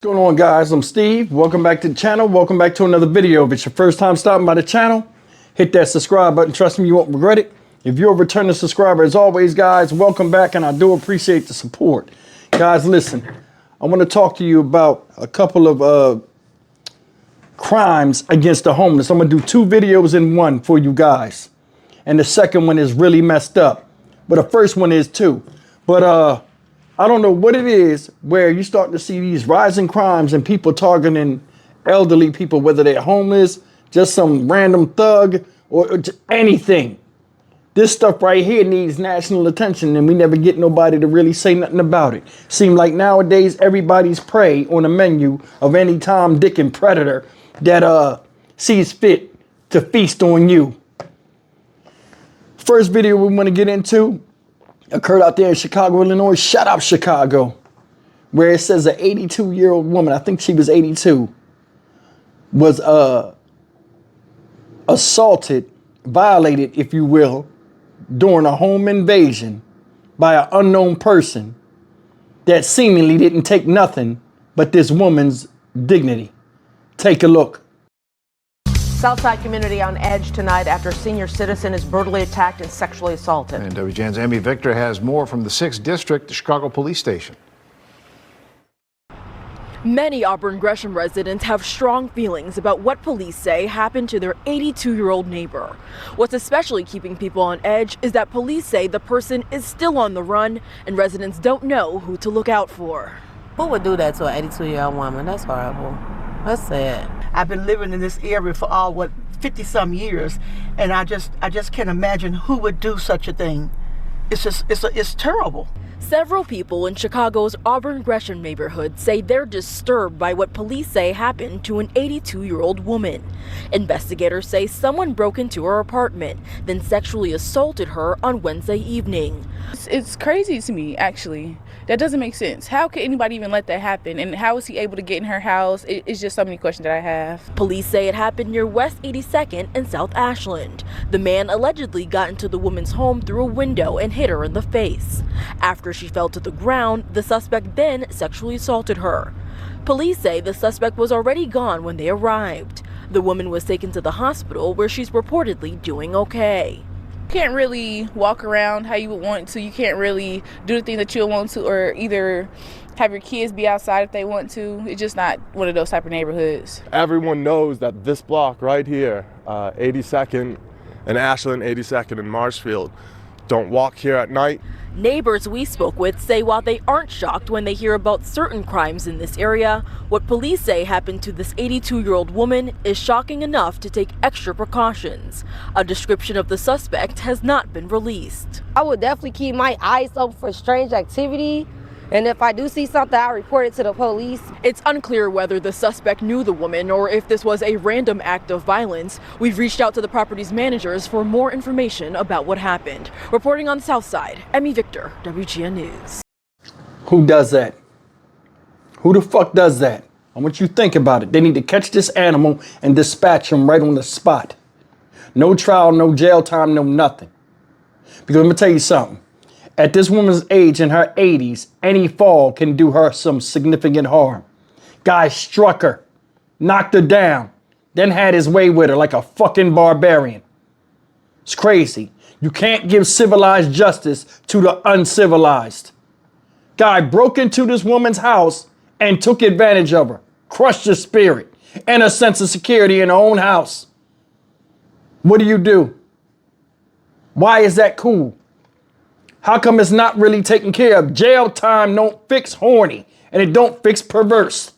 What's going on, guys? I'm Steve. Welcome back to the channel. Welcome back to another video. If it's your first time stopping by the channel, hit that subscribe button. Trust me, you won't regret it. If you're a returning subscriber, as always, guys, welcome back, and I do appreciate the support. Guys, listen, I want to talk to you about a couple of crimes against the homeless. I'm going to do two videos in one for you guys, and the second one is really messed up, but the first one is too. But I don't know what it is where you start to see these rising crimes and people targeting elderly people, whether they're homeless, just some random thug, or just anything. This stuff right here needs national attention, and we never get nobody to really say nothing about it. Seem like nowadays everybody's prey on a menu of any Tom, Dick, and Predator that sees fit to feast on you. First video we want to get into occurred out there in Chicago, Illinois. Shout out Chicago, where it says an 82-year-old woman, I think she was 82, was assaulted, violated, if you will, during a home invasion by an unknown person that seemingly didn't take nothing but this woman's dignity. Take a look. Southside community on edge tonight after senior citizen is brutally attacked and sexually assaulted. And WGN's Amy Victor has more from the 6th District, the Chicago Police Station. Many Auburn Gresham residents have strong feelings about what police say happened to their 82-year-old neighbor. What's especially keeping people on edge is that police say the person is still on the run and residents don't know who to look out for. Who would do that to an 82-year-old woman? That's horrible. That's sad. I've been living in this area for 50-some years, and I just can't imagine who would do such a thing. It's terrible. Several people in Chicago's Auburn Gresham neighborhood say they're disturbed by what police say happened to an 82-year-old woman. Investigators say someone broke into her apartment, then sexually assaulted her on Wednesday evening. It's crazy to me, actually. That doesn't make sense. How could anybody even let that happen? And how was he able to get in her house? It's just so many questions that I have. Police say it happened near West 82nd and South Ashland. The man allegedly got into the woman's home through a window and hit her in the face. After she fell to the ground, the suspect then sexually assaulted her. Police say the suspect was already gone when they arrived. The woman was taken to the hospital where she's reportedly doing okay. You can't really walk around how you would want to. You can't really do the thing that you would want to, or either have your kids be outside if they want to. It's just not one of those type of neighborhoods. Everyone knows that this block right here, 82nd and Ashland, 82nd and Marshfield, don't walk here at night. Neighbors we spoke with say while they aren't shocked when they hear about certain crimes in this area, what police say happened to this 82-year-old woman is shocking enough to take extra precautions. A description of the suspect has not been released. I would definitely keep my eyes open for strange activity. And if I do see something, I'll report it to the police. It's unclear whether the suspect knew the woman or if this was a random act of violence. We've reached out to the property's managers for more information about what happened. Reporting on the South Side, Amy Victor, WGN News. Who does that? Who the fuck does that? I want you to think about it. They need to catch this animal and dispatch him right on the spot. No trial, no jail time, no nothing. Because let me tell you something. At this woman's age, in her 80s, any fall can do her some significant harm. Guy struck her, knocked her down, then had his way with her like a fucking barbarian. It's crazy. You can't give civilized justice to the uncivilized. Guy broke into this woman's house and took advantage of her, crushed her spirit and her sense of security in her own house. What do? Why is that cool? How come it's not really taken care of? Jail time don't fix horny, and it don't fix perverse.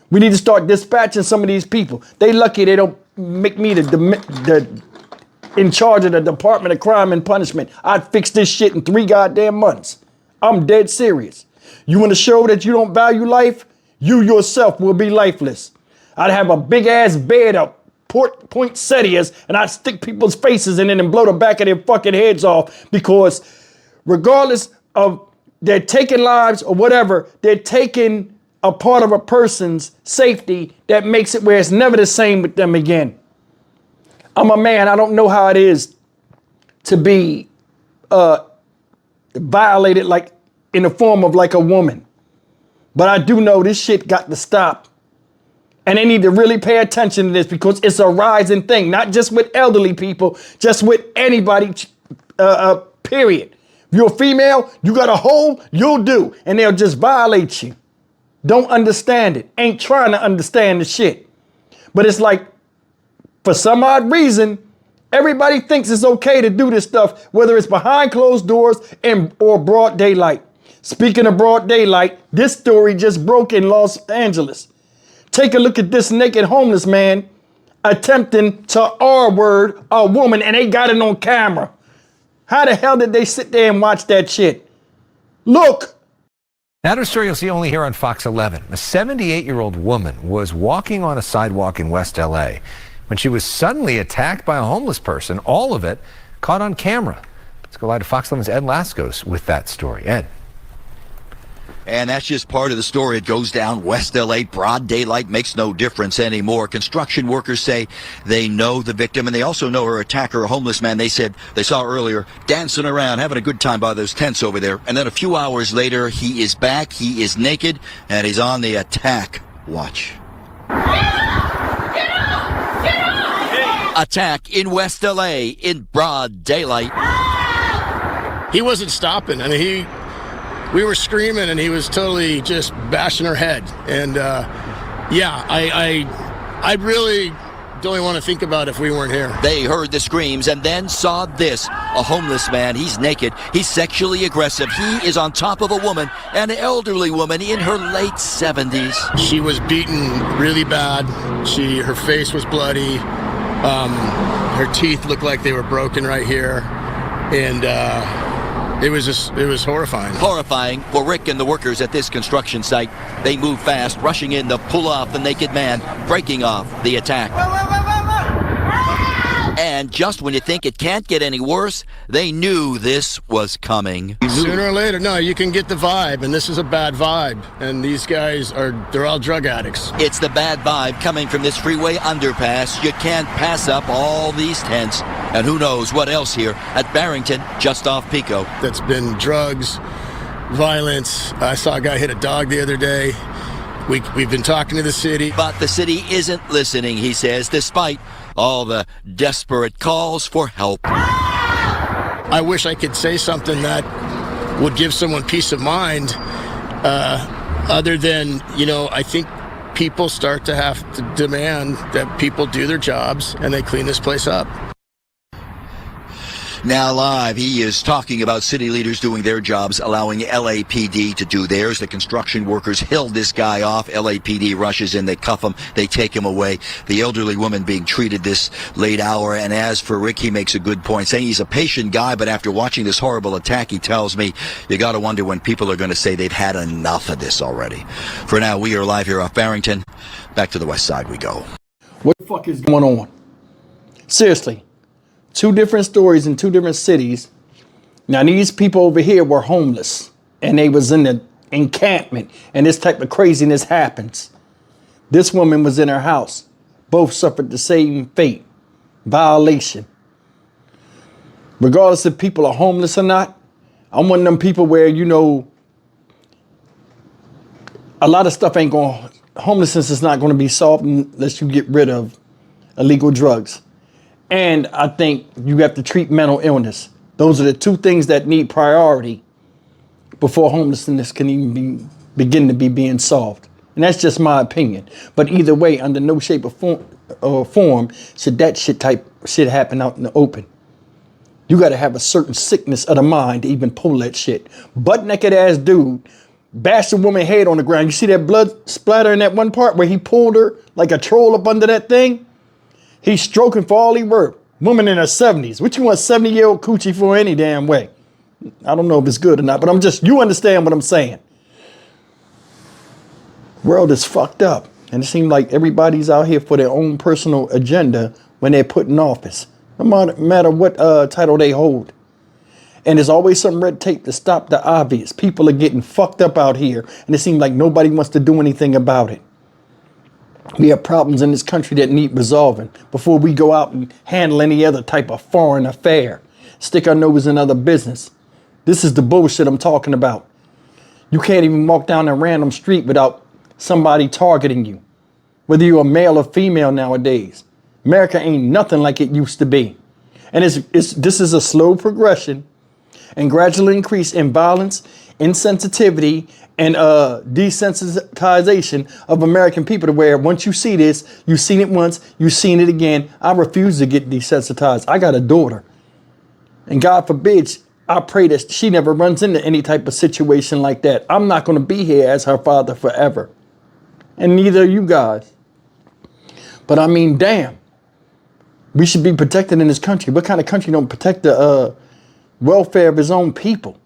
We need to start dispatching some of these people. They lucky they don't make me in charge of the Department of Crime and Punishment. I'd fix this shit in 3 goddamn months. I'm dead serious. You want to show that you don't value life? You yourself will be lifeless. I'd have a big ass bed up, poinsettias, and I'd stick people's faces in it and blow the back of their fucking heads off, because regardless of they're taking lives or whatever, they're taking a part of a person's safety that makes it where it's never the same with them again. I'm a man. I don't know how it is to be violated like in the form of like a woman. But I do know this shit got to stop. And they need to really pay attention to this because it's a rising thing, not just with elderly people, just with anybody, period. If you're a female, you got a hole, you'll do. And they'll just violate you. Don't understand it. Ain't trying to understand the shit. But it's like, for some odd reason, everybody thinks it's okay to do this stuff, whether it's behind closed doors or broad daylight. Speaking of broad daylight, this story just broke in Los Angeles. Take a look at this naked homeless man attempting to R-word a woman, and they got it on camera. How the hell did they sit there and watch that shit? Look. Now to a story you'll see only here on Fox 11. A 78-year-old woman was walking on a sidewalk in West LA when she was suddenly attacked by a homeless person, all of it caught on camera. Let's go live to Fox 11's Ed Lascos with that story. Ed. And that's just part of the story. It goes down West LA. Broad daylight makes no difference anymore. Construction workers say they know the victim, and they also know her attacker, a homeless man. They said they saw earlier dancing around, having a good time by those tents over there. And then a few hours later, he is back. He is naked, and he's on the attack watch. Attack in West LA in broad daylight. He wasn't stopping. I mean, we were screaming, and he was totally just bashing her head. And I really don't even want to think about if we weren't here. They heard the screams and then saw this. A homeless man. He's naked. He's sexually aggressive. He is on top of a woman, an elderly woman in her late 70s. She was beaten really bad. Her face was bloody. Her teeth looked like they were broken right here. And it was horrifying. Horrifying for Rick and the workers at this construction site. They move fast, rushing in to pull off the naked man, breaking off the attack. And just when you think it can't get any worse, they knew this was coming. Sooner or later, no, you can get the vibe, and this is a bad vibe. And these guys they're all drug addicts. It's the bad vibe coming from this freeway underpass. You can't pass up all these tents. And who knows what else here at Barrington, just off Pico. That's been drugs, violence. I saw a guy hit a dog the other day. We've been talking to the city. But the city isn't listening, he says, despite all the desperate calls for help. I wish I could say something that would give someone peace of mind, other than, I think people start to have to demand that people do their jobs and they clean this place up. Now live, he is talking about city leaders doing their jobs, allowing LAPD to do theirs. The construction workers held this guy off. LAPD rushes in, they cuff him, they take him away. The elderly woman being treated this late hour. And as for Rick, he makes a good point, saying he's a patient guy, but after watching this horrible attack, he tells me, you gotta wonder when people are gonna say they've had enough of this already. For now, we are live here off Barrington. Back to the west side we go. What the fuck is going on? Seriously. Two different stories in two different cities. Now, these people over here were homeless and they was in the encampment and this type of craziness happens. This woman was in her house. Both suffered the same fate, violation. Regardless if people are homeless or not, I'm one of them people where, a lot of stuff homelessness is not going to be solved unless you get rid of illegal drugs. And I think you have to treat mental illness. Those are the two things that need priority before homelessness can even begin to be being solved. And that's just my opinion. But either way, under no shape or form should that shit happen out in the open. You got to have a certain sickness of the mind to even pull that shit. Butt naked ass dude bashed a woman's head on the ground. You see that blood splatter in that one part where he pulled her like a troll up under that thing? He's stroking for all he worth. Woman in her 70s. What you want 70-year-old coochie for any damn way? I don't know if it's good or not, but you understand what I'm saying. World is fucked up. And it seems like everybody's out here for their own personal agenda when they're put in office. No matter what title they hold. And there's always some red tape to stop the obvious. People are getting fucked up out here. And it seems like nobody wants to do anything about it. We have problems in this country that need resolving before we go out and handle any other type of foreign affair. Stick our nose in other business. This is the bullshit I'm talking about. You can't even walk down a random street without somebody targeting you, whether you're a male or female nowadays. America ain't nothing like it used to be. And this is a slow progression and gradual increase in violence, insensitivity, and desensitization of American people, to where once you see this, you've seen it once, you've seen it again. I refuse to get desensitized. I got a daughter, and God forbid, I pray that she never runs into any type of situation like that. I'm not going to be here as her father forever, and neither are you guys. But I mean, damn, we should be protected in this country. What kind of country don't protect the welfare of his own people?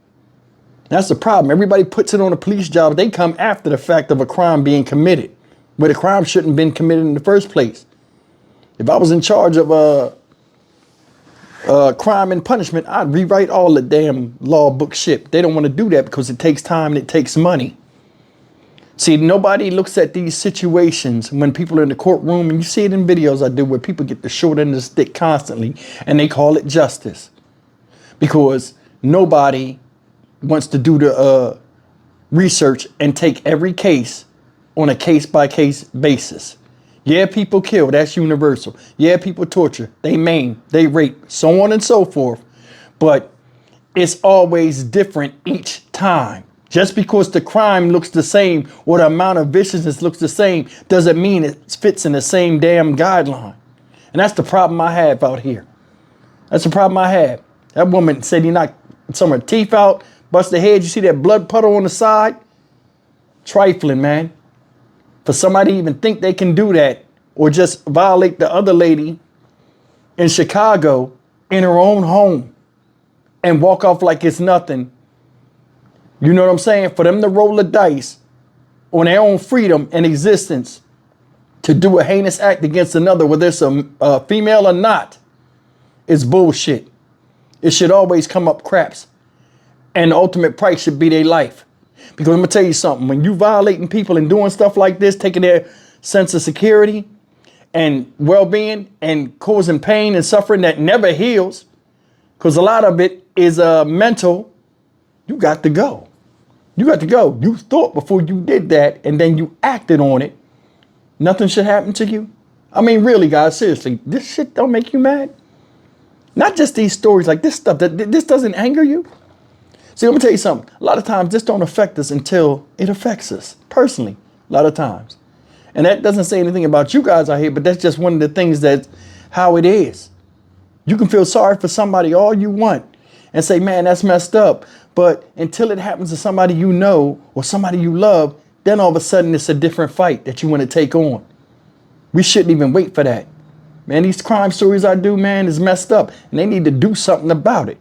That's the problem. Everybody puts it on a police job. They come after the fact of a crime being committed, where the crime shouldn't have been committed in the first place. If I was in charge of crime and punishment, I'd rewrite all the damn law book shit. They don't want to do that because it takes time and it takes money. See, nobody looks at these situations when people are in the courtroom, and you see it in videos I do where people get the short end of the stick constantly, and they call it justice, because nobody wants to do the research and take every case on a case-by-case basis. Yeah, people kill, that's universal. Yeah, people torture, they maim, they rape, so on and so forth. But it's always different each time. Just because the crime looks the same or the amount of viciousness looks the same doesn't mean it fits in the same damn guideline. And that's the problem I have out here. That's the problem I have. That woman said he knocked some of her teeth out, bust her head. You see that blood puddle on the side? Trifling, man. For somebody to even think they can do that, or just violate the other lady in Chicago in her own home and walk off like it's nothing. You know what I'm saying? For them to roll the dice on their own freedom and existence to do a heinous act against another, whether it's a female or not, is bullshit. It should always come up craps. And the ultimate price should be their life. Because I'm going to tell you something. When you violating people and doing stuff like this, taking their sense of security and well-being and causing pain and suffering that never heals, because a lot of it is mental, you got to go. You got to go. You thought before you did that, and then you acted on it. Nothing should happen to you. I mean, really, guys, seriously, this shit don't make you mad? Not just these stories, like this stuff, this doesn't anger you? See, let me tell you something. A lot of times this don't affect us until it affects us personally, a lot of times. And that doesn't say anything about you guys out here, but that's just one of the things that's how it is. You can feel sorry for somebody all you want and say, man, that's messed up. But until it happens to somebody you know or somebody you love, then all of a sudden it's a different fight that you want to take on. We shouldn't even wait for that. Man, these crime stories I do, man, is messed up, and they need to do something about it.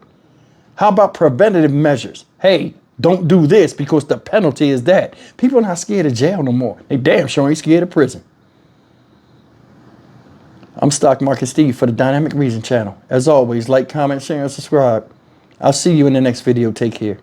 How about preventative measures? Hey, don't do this because the penalty is that. People are not scared of jail no more. They damn sure ain't scared of prison. I'm Stock Market Steve for the Dynamic Reason channel. As always, like, comment, share, and subscribe. I'll see you in the next video. Take care.